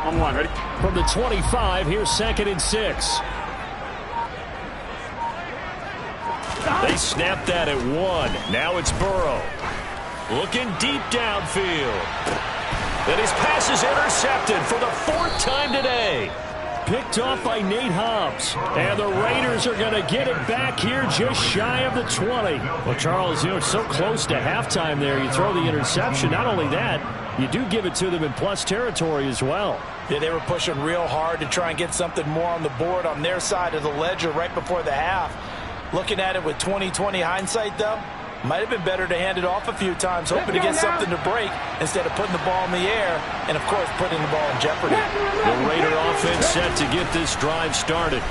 On one, ready? From the 25, here's 2nd and 6. They snapped that at 1. Now it's Burrow. Looking deep downfield. And his pass is intercepted for the 4th time today. Picked off by Nate Hobbs. And the Raiders are going to get it back here just shy of the 20. Well, Charles, it's so close to halftime there. You throw the interception. Not only that, you do give it to them in plus territory as well. Yeah, they were pushing real hard to try and get something more on the board on their side of the ledger right before the half. Looking at it with 20/20 hindsight, though, might have been better to hand it off a few times, hoping to get something to break instead of putting the ball in the air and, of course, putting the ball in jeopardy. The Raider offense set to get this drive started.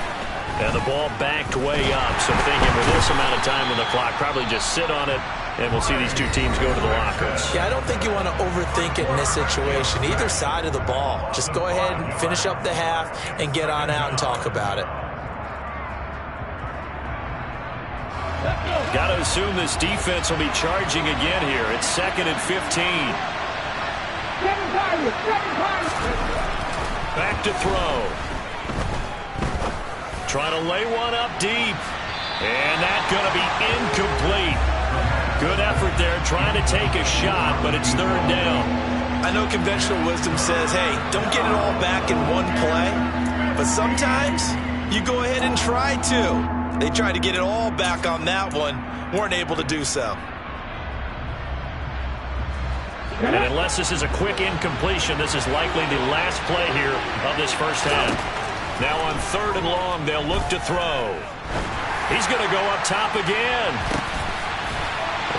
And the ball backed way up. So thinking with this amount of time on the clock, probably just sit on it, and we'll see these two teams go to the lockers. Yeah, I don't think you want to overthink it in this situation. Either side of the ball. Just go ahead and finish up the half and get on out and talk about it. Got to assume this defense will be charging again here. It's 2nd and 15. Back to throw. Trying to lay one up deep. And that's going to be incomplete. Good effort there trying to take a shot, but it's 3rd down. I know conventional wisdom says, hey, don't get it all back in one play. But sometimes you go ahead and try to. They tried to get it all back on that one. Weren't able to do so. And unless this is a quick incompletion, this is likely the last play here of this first half. Now on 3rd and long, they'll look to throw. He's going to go up top again.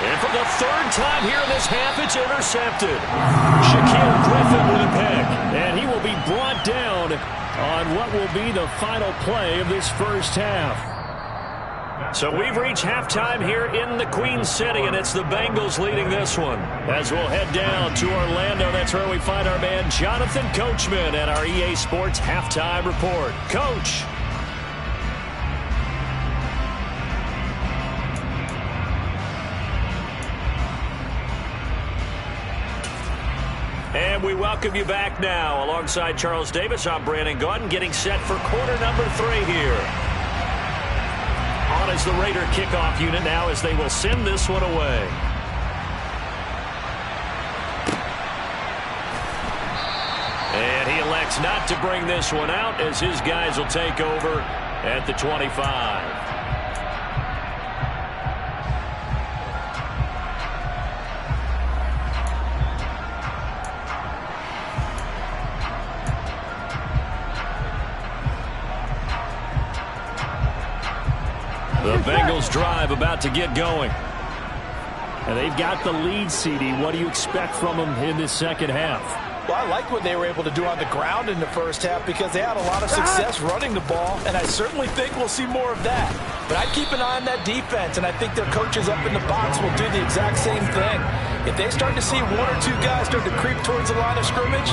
And for the 3rd time here in this half, it's intercepted. Shaquille Griffin with a pick. And he will be brought down on what will be the final play of this first half. So we've reached halftime here in the Queen City, and it's the Bengals leading this one. As we'll head down to Orlando, that's where we find our man Jonathan Coachman at our EA Sports Halftime Report. Coach. And we welcome you back now. Alongside Charles Davis, I'm Brandon Gaudin, getting set for quarter number 3 here. On is the Raider kickoff unit now as they will send this one away. And he elects not to bring this one out as his guys will take over at the 25. The Bengals drive about to get going. And they've got the lead, CD. What do you expect from them in this second half? Well, I like what they were able to do on the ground in the first half because they had a lot of success running the ball, and I certainly think we'll see more of that. But I keep an eye on that defense, and I think their coaches up in the box will do the exact same thing. If they start to see 1 or 2 guys start to creep towards the line of scrimmage,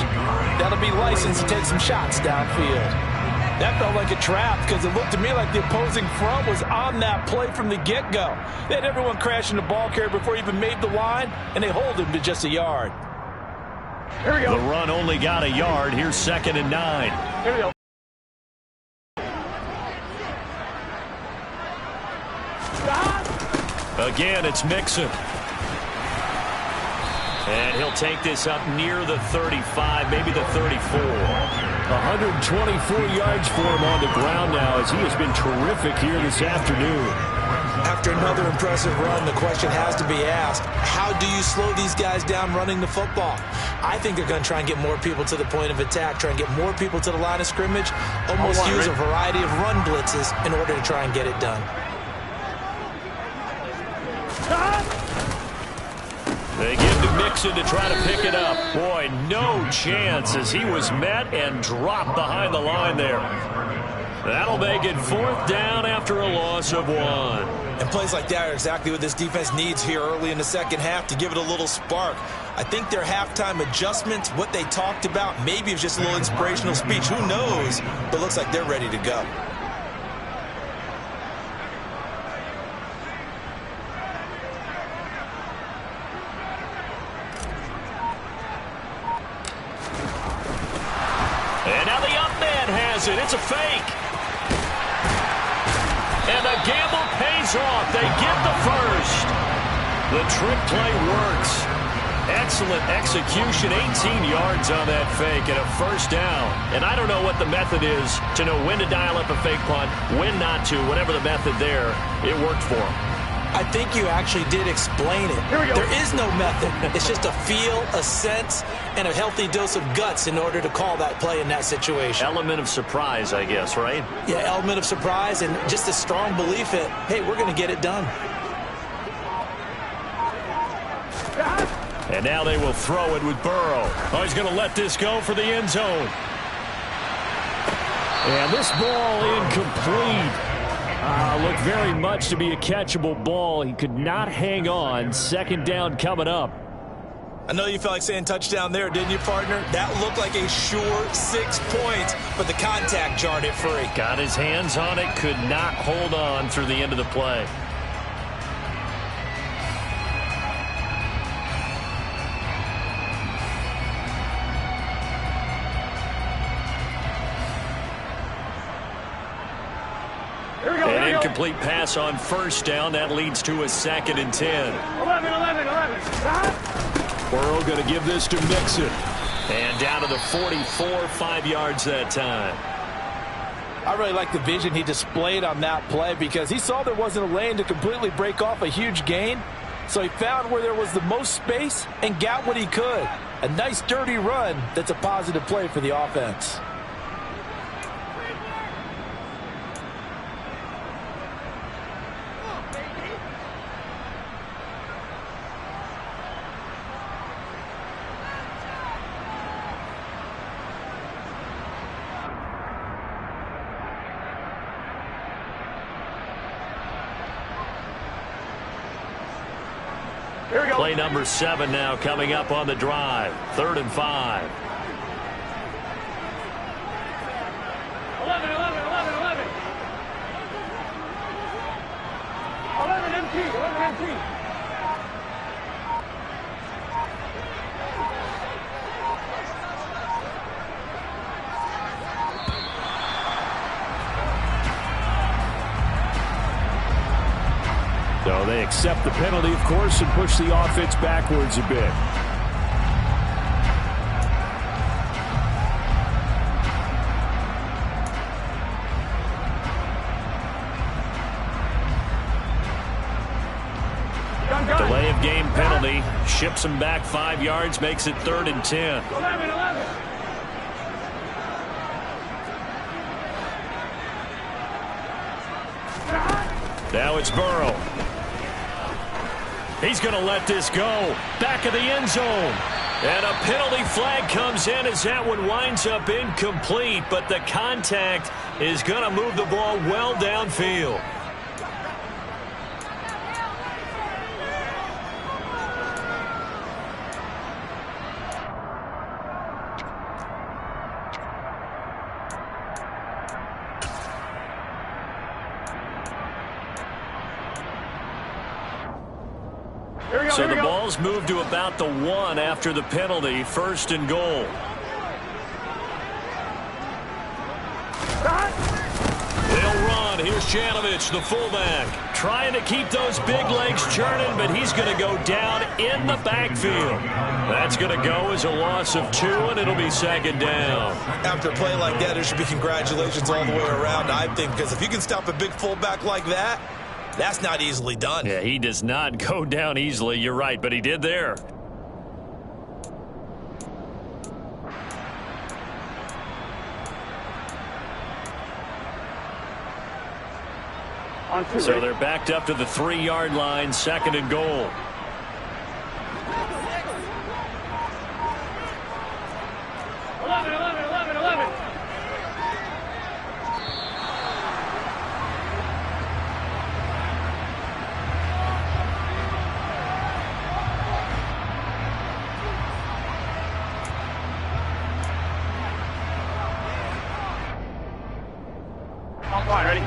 that'll be licensed to take some shots downfield. That felt like a trap because it looked to me like the opposing front was on that play from the get-go. They had everyone crashing the ball carrier before he even made the line, and they hold him to just a yard. Here we go. The run only got a yard. Here's 2nd and 9. Here we go. Again, it's Mixon. And he'll take this up near the 35, maybe the 34. 124 yards for him on the ground now as he has been terrific here this afternoon. After another impressive run, the question has to be asked, how do you slow these guys down running the football? I think they're going to try and get more people to the point of attack, try and get more people to the line of scrimmage, almost use a variety of run blitzes in order to try and get it done. They give to Mixon to try to pick it up. Boy, no chance as he was met and dropped behind the line there. That'll make it 4th down after a loss of 1. And plays like that are exactly what this defense needs here early in the second half to give it a little spark. I think their halftime adjustments, what they talked about, maybe it's just a little inspirational speech. Who knows? But it looks like they're ready to go. throws it. It's a fake. And the gamble pays off. They get the first. The trick play works. Excellent execution, 18 yards on that fake and a first down. And I don't know what the method is to know when to dial up a fake punt, when not to, whatever the method there, it worked for him. I think you actually did explain it. Here we go. There is no method. It's just a feel, a sense, and a healthy dose of guts in order to call that play in that situation. Element of surprise, I guess, right? Yeah, element of surprise and just a strong belief that, hey, we're going to get it done. And now they will throw it with Burrow. Oh, he's going to let this go for the end zone. And this ball incomplete. Looked very much to be a catchable ball. He could not hang on. Second down coming up. I know you felt like saying touchdown there, didn't you, partner? That looked like a sure 6 points, but the contact jarred it free. Got his hands on it, could not hold on through the end of the play. An incomplete pass on first down. That leads to a 2nd and 10. 11. Burrow going to give this to Mixon. And down to the 44, 5 yards that time. I really like the vision he displayed on that play because he saw there wasn't a lane to completely break off a huge gain. So he found where there was the most space and got what he could. A nice dirty run that's a positive play for the offense. Play number 7 now coming up on the drive. 3rd and 5. 11 empty. So they accept the penalty, of course, and push the offense backwards a bit. Delay of game penalty. Ships him back 5 yards, makes it 3rd and 10. 11. Now it's Burrow. He's going to let this go. Back of the end zone. And a penalty flag comes in as that one winds up incomplete, but the contact is going to move the ball well downfield. So the ball's moved to about the 1 after the penalty. 1st and goal. They'll run. Here's Janovich, the fullback, trying to keep those big legs churning, but he's going to go down in the backfield. That's going to go as a loss of 2, and it'll be 2nd down. After a play like that, there should be congratulations all the way around, I think, because if you can stop a big fullback like that, that's not easily done. Yeah, he does not go down easily. You're right, but he did there. So they're backed up to the 3-yard line, 2nd and goal. Fine, ready?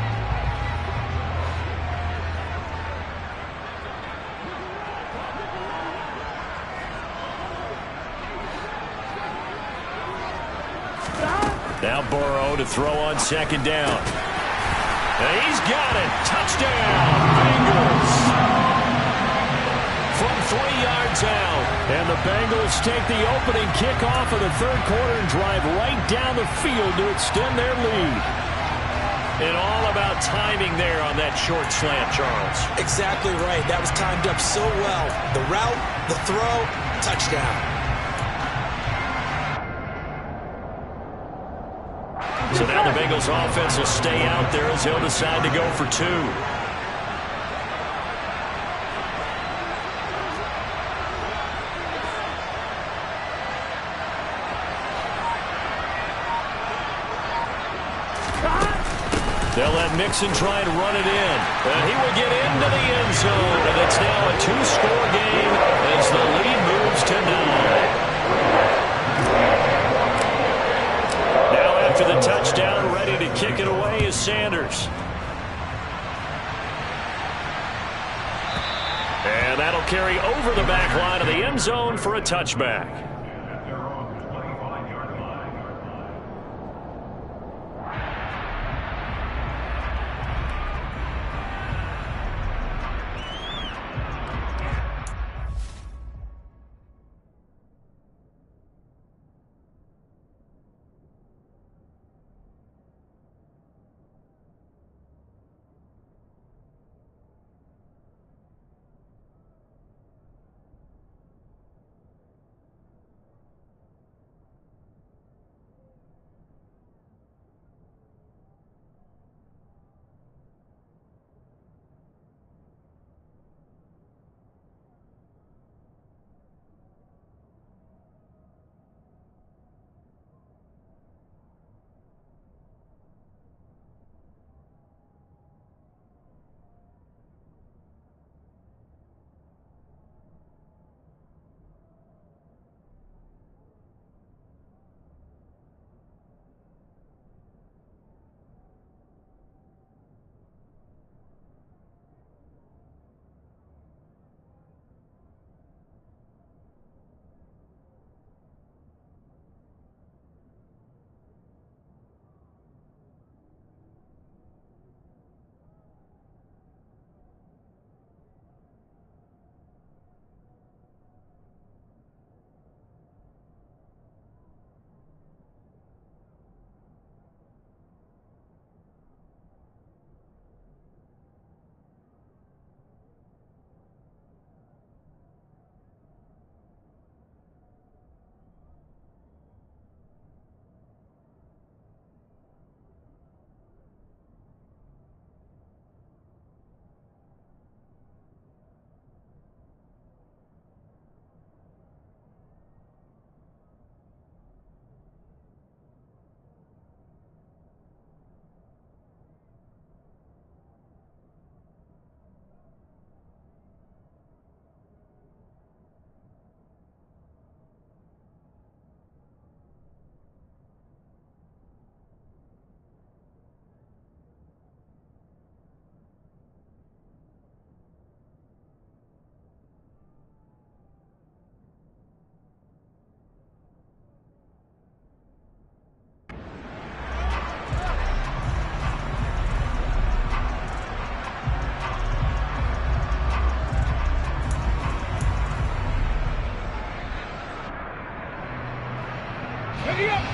Now Burrow to throw on second down. And he's got it. Touchdown, Bengals. From 3 yards out. And the Bengals take the opening kickoff of the third quarter and drive right down the field to extend their lead. And all about timing there on that short slant, Charles. Exactly right. That was timed up so well. The route, the throw, touchdown. So now the Bengals offense will stay out there as they'll decide to go for 2. They'll let Mixon try and run it in. And he will get into the end zone. And it's now a 2-score game as the lead moves to 9. Now after the touchdown, ready to kick it away is Sanders. And that'll carry over the back line of the end zone for a touchback.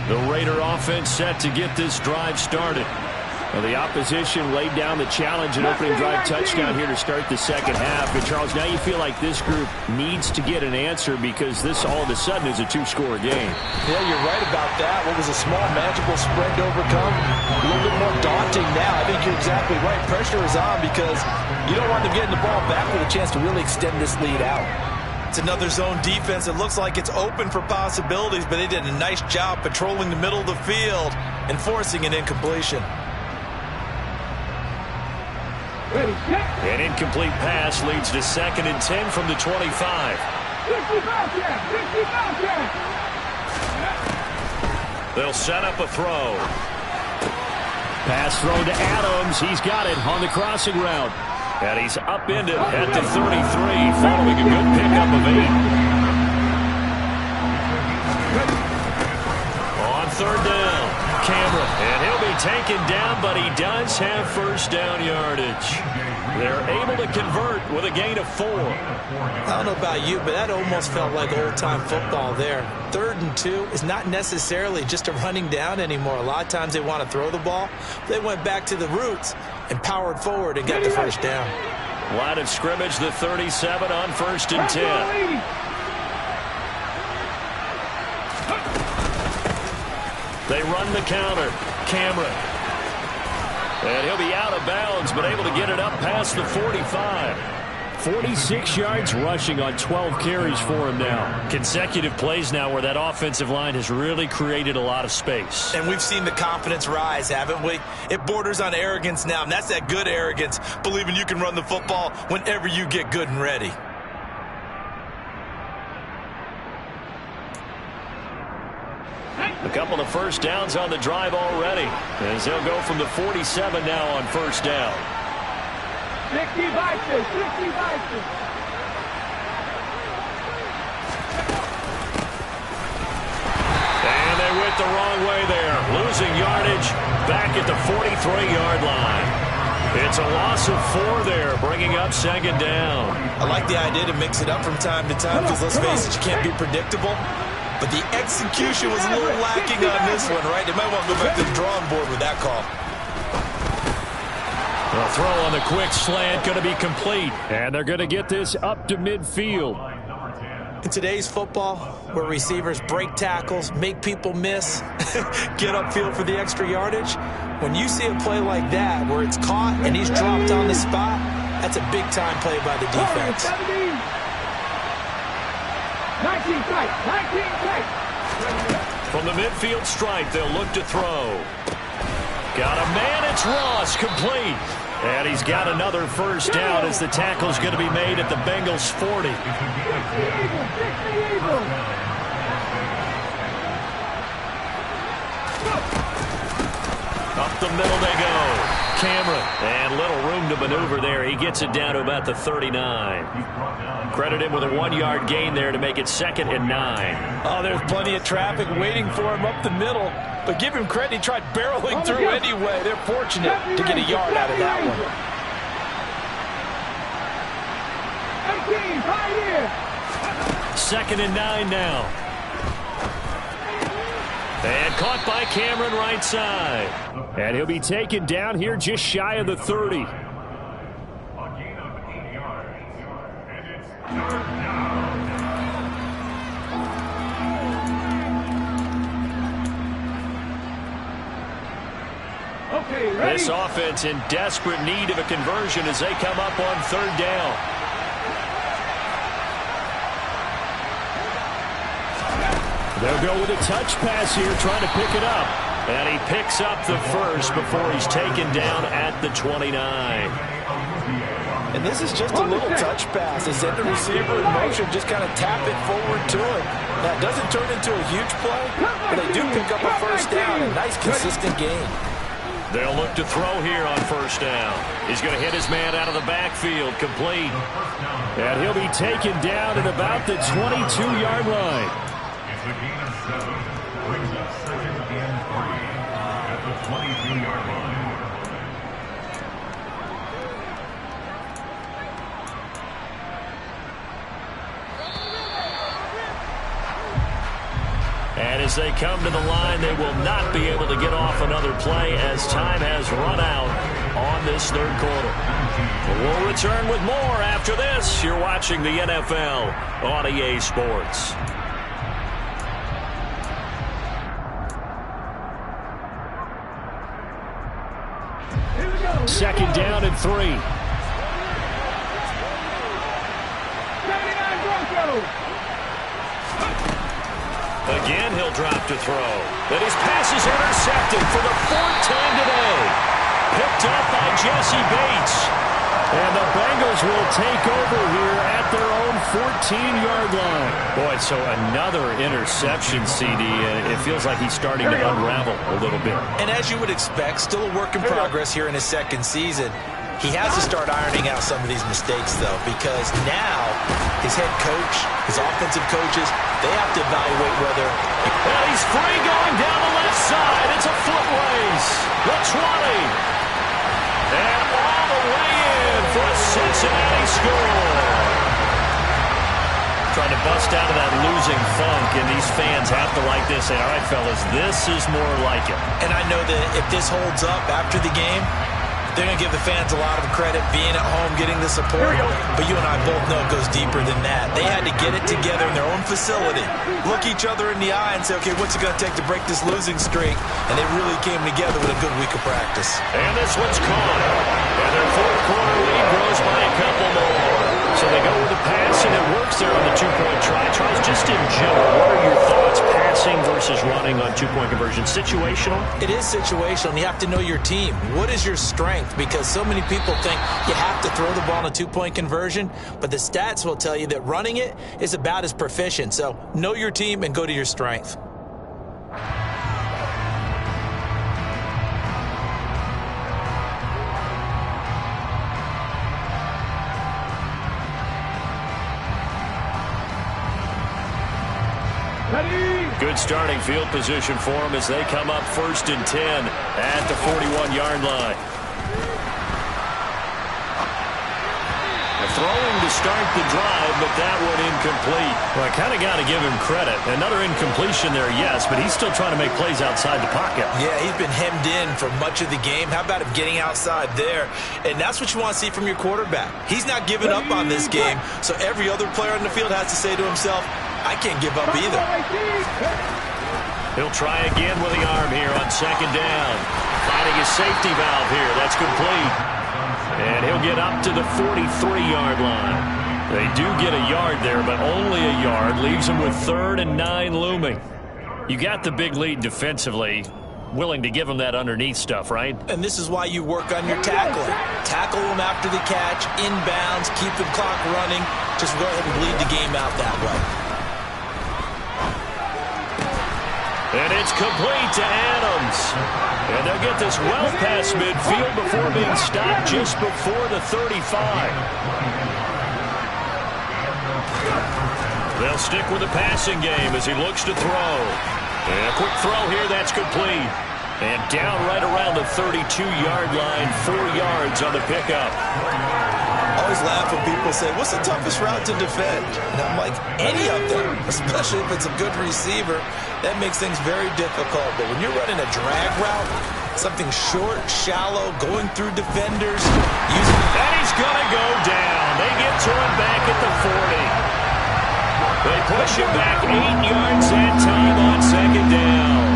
The Raider offense set to get this drive started. Well, the opposition laid down the challenge and opening drive touchdown here to start the second half. But, Charles, now you feel like this group needs to get an answer because this all of a sudden is a 2-score game. Yeah, you're right about that. What was a small, manageable spread to overcome, a little bit more daunting now. I think you're exactly right. Pressure is on because you don't want them getting the ball back with a chance to really extend this lead out. It's another zone defense. It looks like it's open for possibilities, but they did a nice job patrolling the middle of the field and forcing an incompletion. An incomplete pass leads to 2nd and 10 from the 25. They'll set up a throw. Pass thrown to Adams. He's got it on the crossing route. And he's upended at the 33, following a good pickup of 8. On 3rd down, Cam taken down, but he does have first down yardage. They're able to convert with a gain of 4. I don't know about you, but that almost felt like old-time football there. 3rd and 2 is not necessarily just a running down anymore. A lot of times they want to throw the ball. They went back to the roots and powered forward and got the first down. Line of scrimmage, the 37 on 1st and 10. They run the counter. Cameron. And he'll be out of bounds, but able to get it up past the 45. 46 yards rushing on 12 carries for him now. Consecutive plays now where that offensive line has really created a lot of space. And we've seen the confidence rise, haven't we? It borders on arrogance now, and that's that good arrogance, believing you can run the football whenever you get good and ready. A couple of first downs on the drive already, as they'll go from the 47 now on first down. 60 Vikings, 60 Vikings. And they went the wrong way there, losing yardage back at the 43-yard line. It's a loss of 4 there, bringing up 2nd down. I like the idea to mix it up from time to time because, let's face it, you can't be predictable. But the execution was a little lacking on this one, right? They might want to go back to the drawing board with that call. The throw on the quick slant going to be complete. And they're going to get this up to midfield. In today's football, where receivers break tackles, make people miss, get upfield for the extra yardage, when you see a play like that where it's caught and he's dropped on the spot, that's a big-time play by the defense. 19 tight, 19 tight. From the midfield stripe, they'll look to throw. Got a man, it's Ross, complete. And he's got another first down as the tackle's going to be made at the Bengals 40. Up the middle they go. Cameron. And little room to maneuver there. He gets it down to about the 39. Credit him with a 1-yard gain there to make it 2nd and 9. Oh, there's plenty of traffic waiting for him up the middle. But give him credit, he tried barreling through anyway. They're fortunate to get a yard out of that one. 2nd and 9 now. And caught by Cameron right side. And he'll be taken down here just shy of the 30. This offense in desperate need of a conversion as they come up on 3rd down. They'll go with a touch pass here, trying to pick it up. And he picks up the first before he's taken down at the 29. And this is just a little touch pass. They send the receiver in motion, just kind of tap it forward to him. Now, it doesn't turn into a huge play, but they do pick up a first down. A nice, consistent gain. They'll look to throw here on first down. He's going to hit his man out of the backfield, complete. And he'll be taken down at about the 22-yard line. It's a gain of 7. Brings up 2nd and 3 at the 23-yard line. And as they come to the line, they will not be able to get off another play as time has run out on this 3rd quarter. We'll return with more after this. You're watching the NFL on EA Sports. Second down and 3. 79 Broncos. Again, he'll drop to throw. But his pass is intercepted for the 4th time today. Picked up by Jesse Bates. And the Bengals will take over here at their own 14-yard line. Boy, so another interception, CD. It feels like he's starting to unravel a little bit. And as you would expect, still a work in progress here in his 2nd season. He has to start ironing out some of these mistakes, though, because now his head coach, his offensive coaches, they have to evaluate whether And he's free going down the left side. It's a foot race. The 20. And all the way in for a Cincinnati score. Trying to bust out of that losing funk, and these fans have to like this. Say, all right, fellas, this is more like it. And I know that if this holds up after the game, they're going to give the fans a lot of credit being at home, getting the support. But you and I both know it goes deeper than that. They had to get it together in their own facility, look each other in the eye and say, okay, what's it going to take to break this losing streak? And they really came together with a good week of practice. And this one's caught. And their fourth quarter lead grows by a couple more. So they go with the pass, and it works there on the two-point try. Charles, just in general, what are your thoughts passing versus running on two-point conversion? Situational? It is situational, and you have to know your team. What is your strength? Because so many people think you have to throw the ball in a two-point conversion, but the stats will tell you that running it is about as proficient. So know your team and go to your strength. Good starting field position for them as they come up 1st and 10 at the 41-yard line. Throwing to start the drive, but that one incomplete. Well, I kind of got to give him credit. Another incompletion there, yes, but he's still trying to make plays outside the pocket. Yeah, he's been hemmed in for much of the game. How about him getting outside there? And that's what you want to see from your quarterback. He's not giving up on this game, so every other player on the field has to say to himself, I can't give up either. He'll try again with the arm here on 2nd down. Finding his safety valve here. That's complete. And he'll get up to the 43-yard line. They do get a yard there, but only a yard. Leaves them with 3rd and 9 looming. You got the big lead defensively. Willing to give them that underneath stuff, right? And this is why you work on your tackling. Tackle them after the catch, inbounds, keep the clock running. Just go ahead and bleed the game out that way. And it's complete to Adams. And they'll get this well past midfield before being stopped just before the 35. They'll stick with the passing game as he looks to throw. And a quick throw here, that's complete. And down right around the 32-yard line, 4 yards on the pickup. I always laugh when people say, what's the toughest route to defend? And I'm like, any of them, especially if it's a good receiver. That makes things very difficult. But when you're running a drag route, something short, shallow, going through defenders. And he's going to go down. They get to him back at the 40. They push him back 8 yards that time on 2nd down.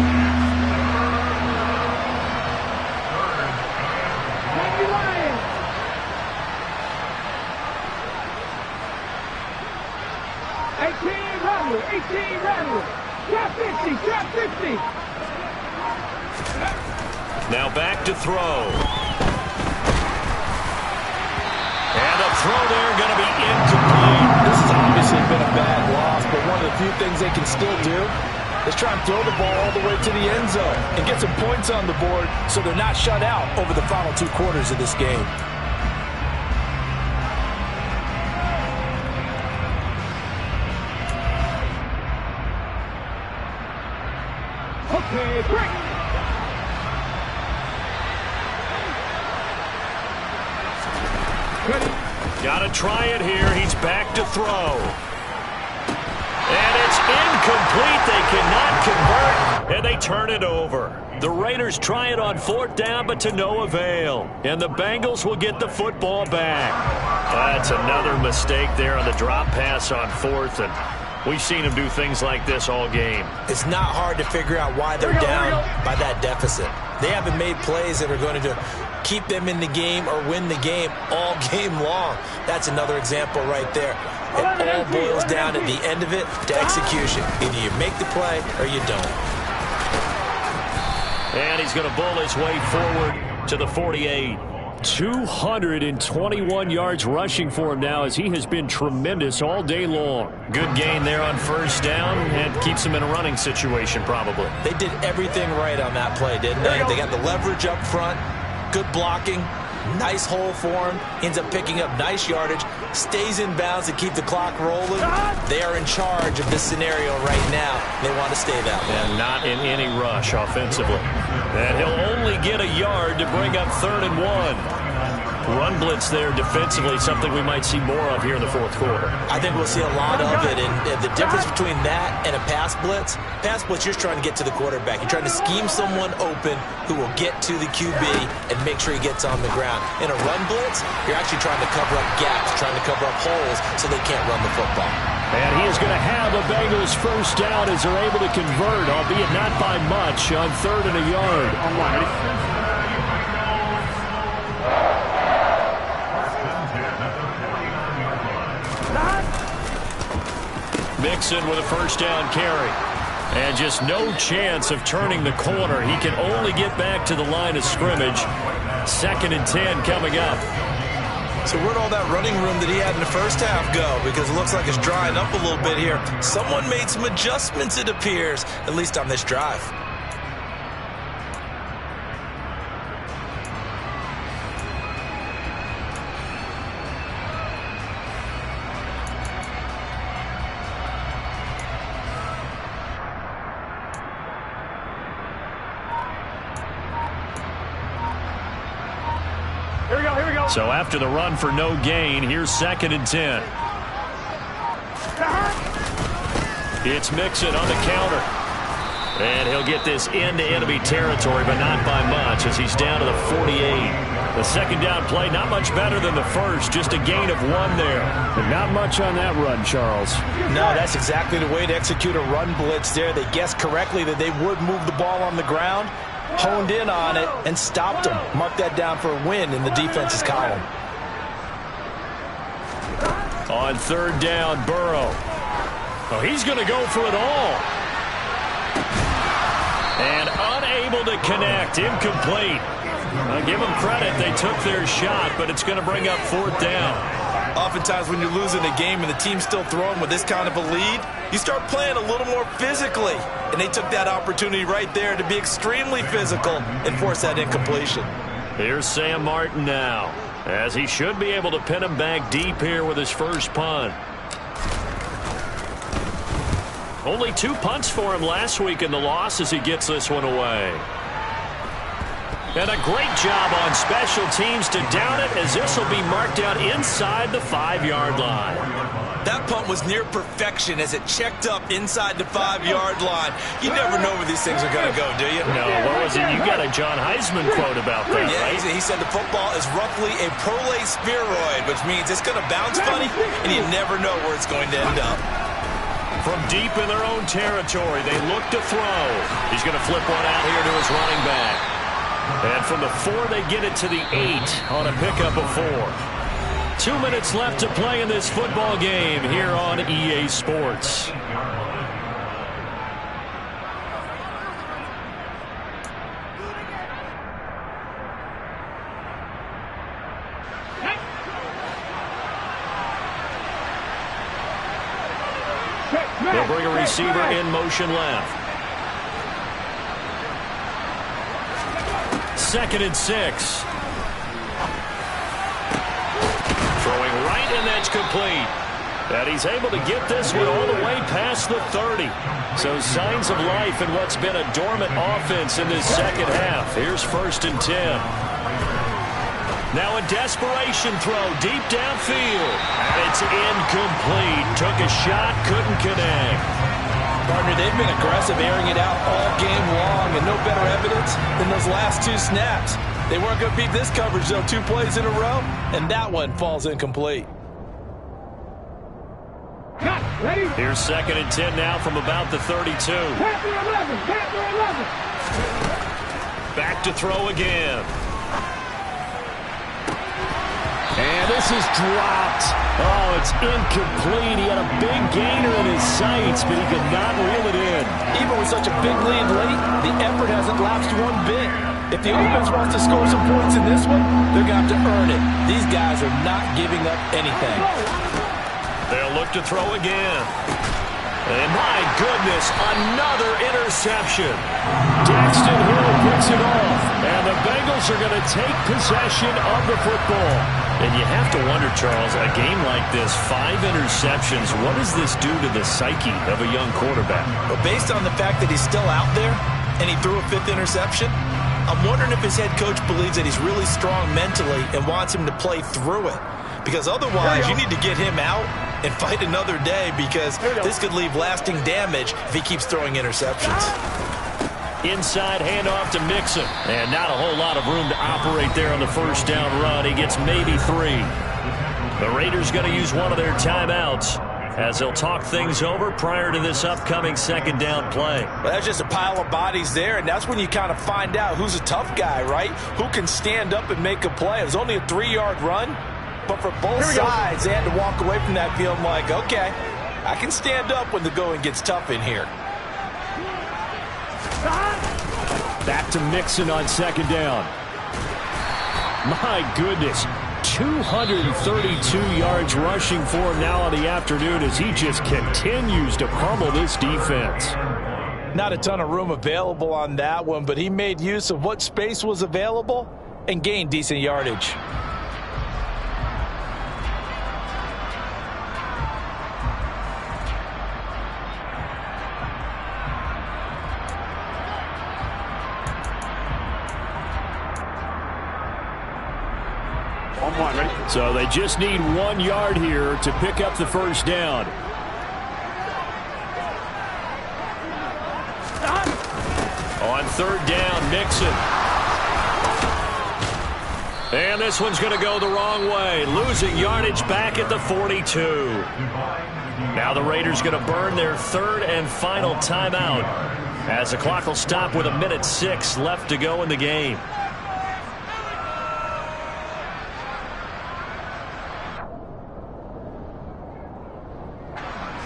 Now back to throw. And a throw there going to be incomplete. This has obviously been a bad loss, but one of the few things they can still do is try and throw the ball all the way to the end zone and get some points on the board so they're not shut out over the final 2 quarters of this game. Okay, break. Got to try it here. He's back to throw. And it's incomplete. They cannot convert, and they turn it over. The Raiders try it on 4th down, but to no avail. And the Bengals will get the football back. That's another mistake there on the drop pass on 4th, and we've seen them do things like this all game. It's not hard to figure out why they're down by that deficit. They haven't made plays that are going to keep them in the game or win the game all game long. That's another example right there. It all boils down at the end of it to execution. Either you make the play or you don't. And he's going to bull his way forward to the 48. 221 yards rushing for him now as he has been tremendous all day long. Good gain there on 1st down and keeps him in a running situation probably. They did everything right on that play, didn't they? They got the leverage up front, good blocking, Nice hole for him. Ends up picking up nice yardage. Stays in bounds to keep the clock rolling. They are in charge of this scenario right now. They want to stay that way. And not in any rush offensively. And he'll only get a yard to bring up 3rd and 1. Run blitz there defensively, something we might see more of here in the fourth quarter. I think we'll see a lot of it, and the difference between that and a pass blitz, you're just trying to get to the quarterback. You're trying to scheme someone open who will get to the QB and make sure he gets on the ground. In a run blitz, you're actually trying to cover up gaps, trying to cover up holes so they can't run the football. And he is going to have a Bengals first down as they're able to convert, albeit not by much, on 3rd and a yard. Mixon with a first down carry. And just no chance of turning the corner. He can only get back to the line of scrimmage. 2nd and 10 coming up. So where'd all that running room that he had in the first half go? Because it looks like it's drying up a little bit here. Someone made some adjustments, it appears, at least on this drive. So after the run for no gain, here's 2nd and 10. It's Mixon on the counter. And he'll get this into enemy territory, but not by much as he's down to the 48. The 2nd down play, not much better than the first, just a gain of 1 there. And not much on that run, Charles. No, that's exactly the way to execute a run blitz there. They guessed correctly that they would move the ball on the ground. Honed in on it and stopped him. Mark that down for a win in the defense's column. On 3rd down, Burrow. Oh, he's going to go for it all. And unable to connect. Incomplete. I'll give them credit. They took their shot, but it's going to bring up 4th down. Oftentimes when you're losing a game and the team's still throwing with this kind of a lead, you start playing a little more physically. And they took that opportunity right there to be extremely physical and force that incompletion. Here's Sam Martin now, as he should be able to pin him back deep here with his first punt. Only 2 punts for him last week in the loss as he gets this one away. And a great job on special teams to down it, as this will be marked out inside the 5-yard line. That punt was near perfection as it checked up inside the 5-yard line. You never know where these things are going to go, do you? No, what was it? You got a John Heisman quote about that, yeah, right? He said the football is roughly a prolate spheroid, which means it's going to bounce funny, and you never know where it's going to end up. From deep in their own territory, they look to throw. He's going to flip one out here to his running back. And from the 4, they get it to the 8 on a pickup of 4. 2 minutes left to play in this football game here on EA Sports. They'll bring a receiver in motion left. 2nd and 6. Throwing right, and that's complete. And he's able to get this one all the way past the 30. So signs of life in what's been a dormant offense in this second half. Here's 1st and 10. Now a desperation throw deep downfield. And it's incomplete. Took a shot, couldn't connect. Partner, they've been aggressive, airing it out all game long, and no better evidence than those last 2 snaps. They weren't going to beat this coverage, though. 2 plays in a row, and that one falls incomplete. Here's 2nd and 10 now from about the 32. Back to throw again. And this is dropped. Oh, it's incomplete. He had a big gainer in his sights, but he could not reel it in. Even with such a big lead late, the effort hasn't lapsed one bit. If the offense wants to score some points in this one, they're going to have to earn it. These guys are not giving up anything. They'll look to throw again. And my goodness, another interception. Daxton Hill picks it off, and the Bengals are going to take possession of the football. And you have to wonder, Charles, a game like this, 5 interceptions, what does this do to the psyche of a young quarterback? But based on the fact that he's still out there and he threw a 5th interception, I'm wondering if his head coach believes that he's really strong mentally and wants him to play through it. Because otherwise, you need to get him out and fight another day, because this could leave lasting damage if he keeps throwing interceptions. Inside handoff to Mixon. And not a whole lot of room to operate there on the first down run. He gets maybe 3. The Raiders going to use one of their timeouts as they'll talk things over prior to this upcoming second down play. Well, that's just a pile of bodies there, and that's when you kind of find out who's a tough guy, right? Who can stand up and make a play. It was only a 3-yard run, but for both sides, they had to walk away from that field like, okay, I can stand up when the going gets tough in here. Back to Mixon on second down. My goodness, 232 yards rushing for him now on the afternoon as he just continues to pummel this defense. Not a ton of room available on that one, but he made use of what space was available and gained decent yardage. So they just need 1 yard here to pick up the first down. On third down, Mixon. And this one's going to go the wrong way. Losing yardage back at the 42. Now the Raiders going to burn their 3rd and final timeout as the clock will stop with 1:06 left to go in the game.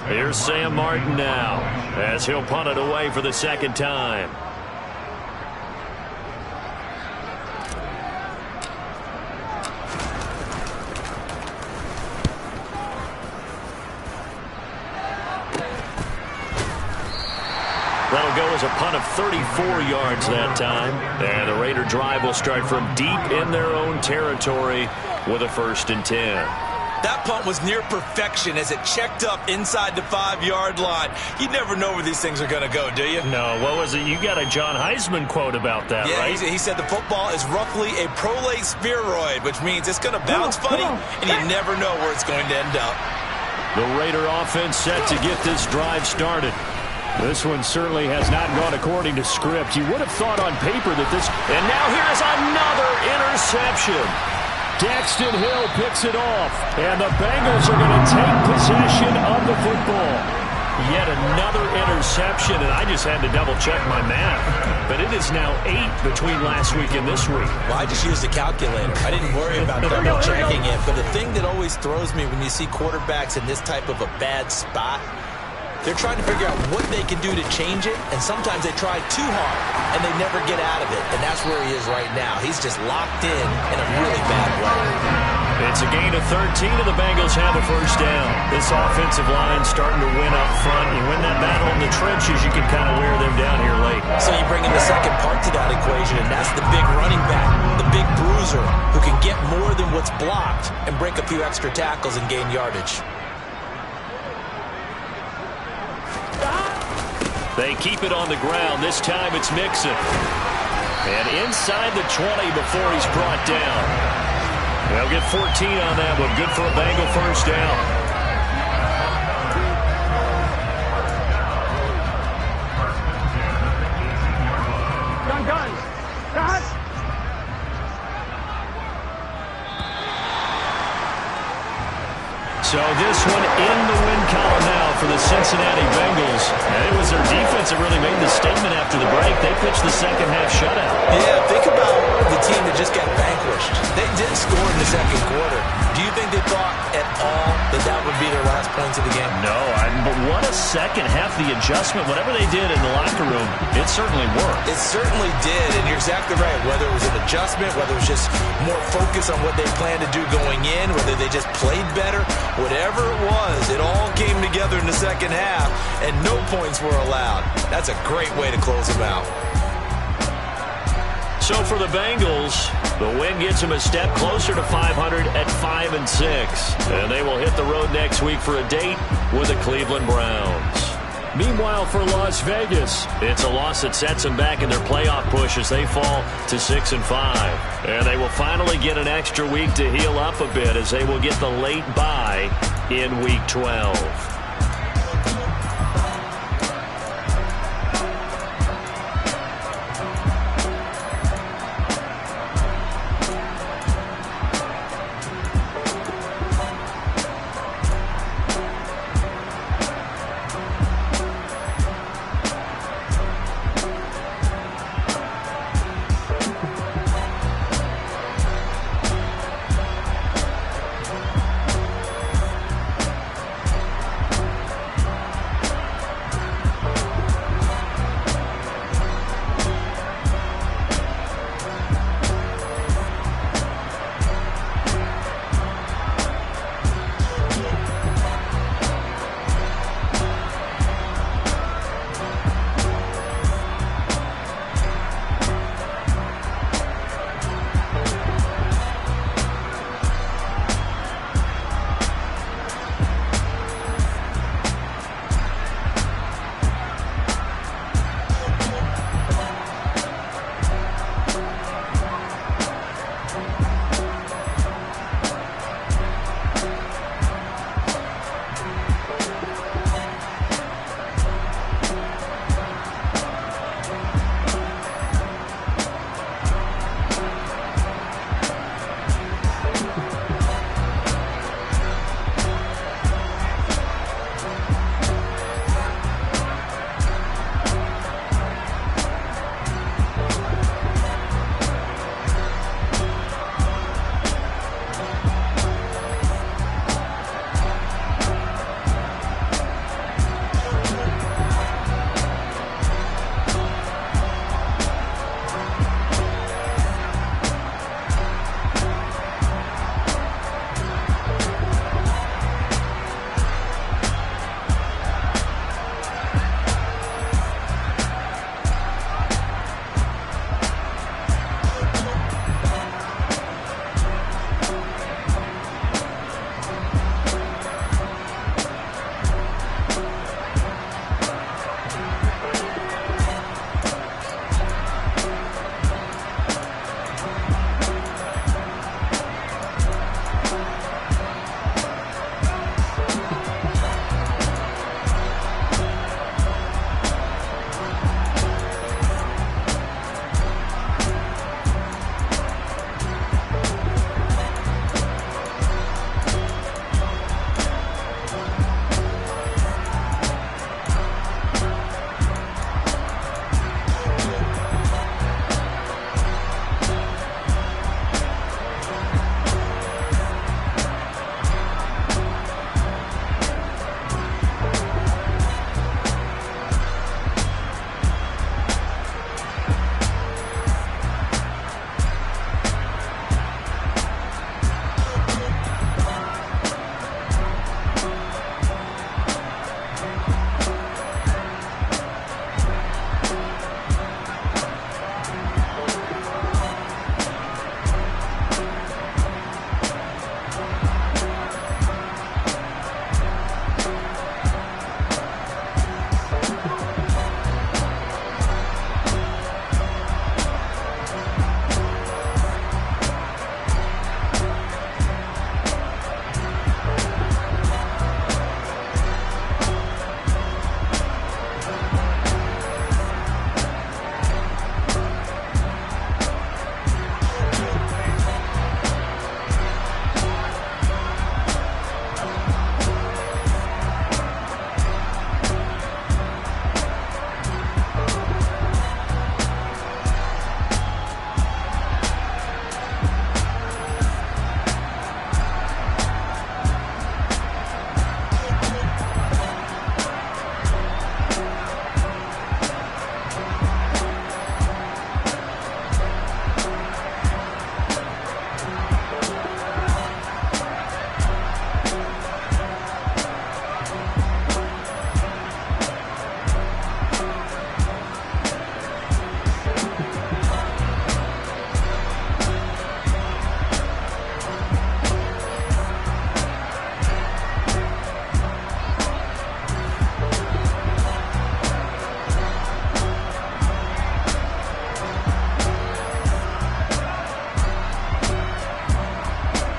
Here's Sam Martin now as he'll punt it away for the second time. That'll go as a punt of 34 yards that time. And the Raider drive will start from deep in their own territory with a 1st and 10. That punt was near perfection as it checked up inside the 5-yard line. You never know where these things are going to go, do you? No, what was it? You got a John Heisman quote about that, right? Yeah, he said the football is roughly a prolate spheroid, which means it's going to bounce funny, and you never know where it's going to end up. The Raider offense set to get this drive started. This one certainly has not gone according to script. You would have thought on paper that this... And now here's another interception. Daxton Hill picks it off, and the Bengals are going to take possession of the football. Yet another interception, and I just had to double-check my math. But it is now 8 between last week and this week. Well, I just used a calculator. I didn't worry about double-checking it. But the thing that always throws me when you see quarterbacks in this type of a bad spot, they're trying to figure out what they can do to change it, and sometimes they try too hard, and they never get out of it, and that's where he is right now. He's just locked in a really bad way. It's a gain of 13, and the Bengals have a first down. This offensive line starting to win up front. You win that battle in the trenches, you can kind of wear them down here late. So you bring in the second part to that equation, and that's the big running back, the big bruiser, who can get more than what's blocked and break a few extra tackles and gain yardage. They keep it on the ground. This time it's Mixon. And inside the 20 before he's brought down. They'll get 14 on that one. Good for a Bengal first down. Gun. So this one in the win column now for the Cincinnati Bengals. And it was their defense that really made the statement after the break. They pitched the second half shutout. Yeah, think about the team that just got vanquished. They did score in the second quarter. Do you think they thought at all that that would be their last points of the game? No, but what a second half. The adjustment, whatever they did in the locker room, it certainly worked. It certainly did, and you're exactly right. Whether it was an adjustment, whether it was just more focus on what they planned to do going in, whether they just played better, whatever it was, it all came together in the second half, and no points were allowed. That's a great way to close them out. So for the Bengals, the win gets them a step closer to 500 at 5-6. And they will hit the road next week for a date with the Cleveland Browns. Meanwhile, for Las Vegas, it's a loss that sets them back in their playoff push as they fall to 6-5. And they will finally get an extra week to heal up a bit as they will get the late bye in Week 12.